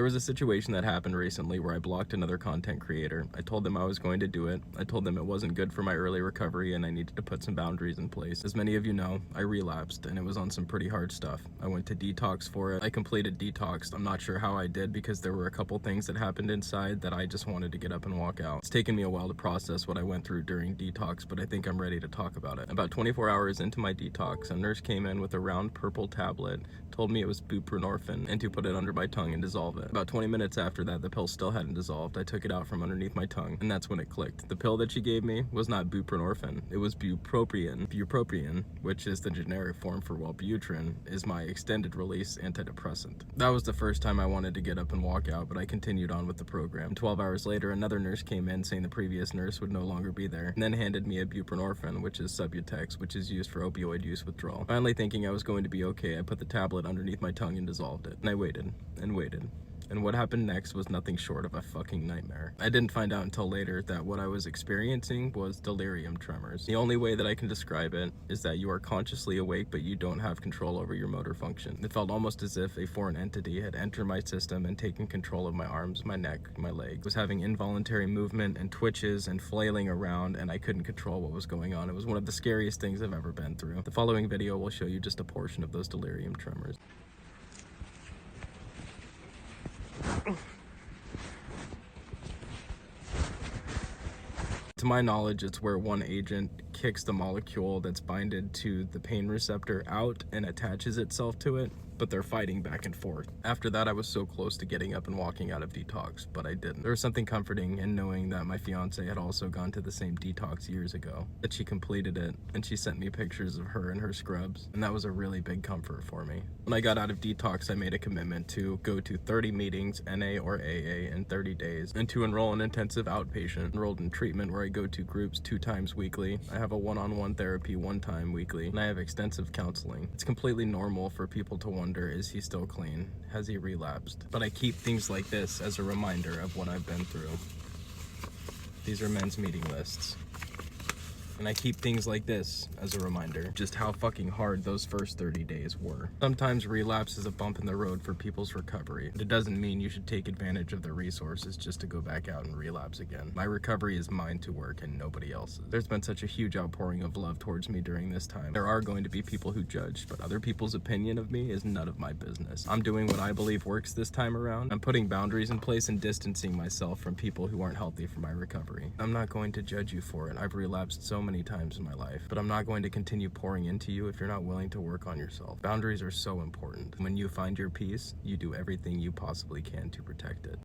There was a situation that happened recently where I blocked another content creator. I told them I was going to do it. I told them it wasn't good for my early recovery and I needed to put some boundaries in place. As many of you know, I relapsed and it was on some pretty hard stuff. I went to Detox for it. I completed Detox. I'm not sure how I did because there were a couple things that happened inside that I just wanted to get up and walk out. It's taken me a while to process what I went through during Detox, but I think I'm ready to talk about it. About 24 hours into my detox, a nurse came in with a round purple tablet, told me it was buprenorphine and to put it under my tongue and dissolve it. About 20 minutes after that, the pill still hadn't dissolved. I took it out from underneath my tongue, and that's when it clicked. The pill that she gave me was not buprenorphine, it was bupropion. Bupropion, which is the generic form for Wellbutrin, is my extended release antidepressant. That was the first time I wanted to get up and walk out, but I continued on with the program. 12 hours later, another nurse came in saying the previous nurse would no longer be there, and then handed me a buprenorphine, which is Subutex, which is used for opioid use withdrawal. Finally thinking I was going to be okay, I put the tablet underneath my tongue and dissolved it. And I waited and waited. And what happened next was nothing short of a fucking nightmare. I didn't find out until later that what I was experiencing was delirium tremors. The only way that I can describe it is that you are consciously awake, but you don't have control over your motor function. It felt almost as if a foreign entity had entered my system and taken control of my arms, my neck, my legs. I was having involuntary movement and twitches and flailing around, and I couldn't control what was going on. It was one of the scariest things I've ever been through. The following video will show you just a portion of those delirium tremors. To my knowledge, it's where one agent kicks the molecule that's binded to the pain receptor out and attaches itself to it, but they're fighting back and forth. After that, I was so close to getting up and walking out of detox, but I didn't. There was something comforting in knowing that my fiance had also gone to the same detox years ago, that she completed it, and she sent me pictures of her in her scrubs, and that was a really big comfort for me. When I got out of detox, I made a commitment to go to 30 meetings, NA or AA, in 30 days, and to enroll in intensive outpatient. Enrolled in treatment where I go to groups 2 times weekly. I have a one-on-one therapy 1 time weekly, and I have extensive counseling. It's completely normal for people to wonder, is he still clean? Has he relapsed? But I keep things like this as a reminder of what I've been through. These are men's meeting lists. And I keep things like this as a reminder, just how fucking hard those first 30 days were. Sometimes relapse is a bump in the road for people's recovery, but it doesn't mean you should take advantage of the resources just to go back out and relapse again. My recovery is mine to work and nobody else's. There's been such a huge outpouring of love towards me during this time. There are going to be people who judge, but other people's opinion of me is none of my business. I'm doing what I believe works this time around. I'm putting boundaries in place and distancing myself from people who aren't healthy for my recovery. I'm not going to judge you for it. I've relapsed so many times in my life, but I'm not going to continue pouring into you if you're not willing to work on yourself. Boundaries are so important. When you find your peace, you do everything you possibly can to protect it.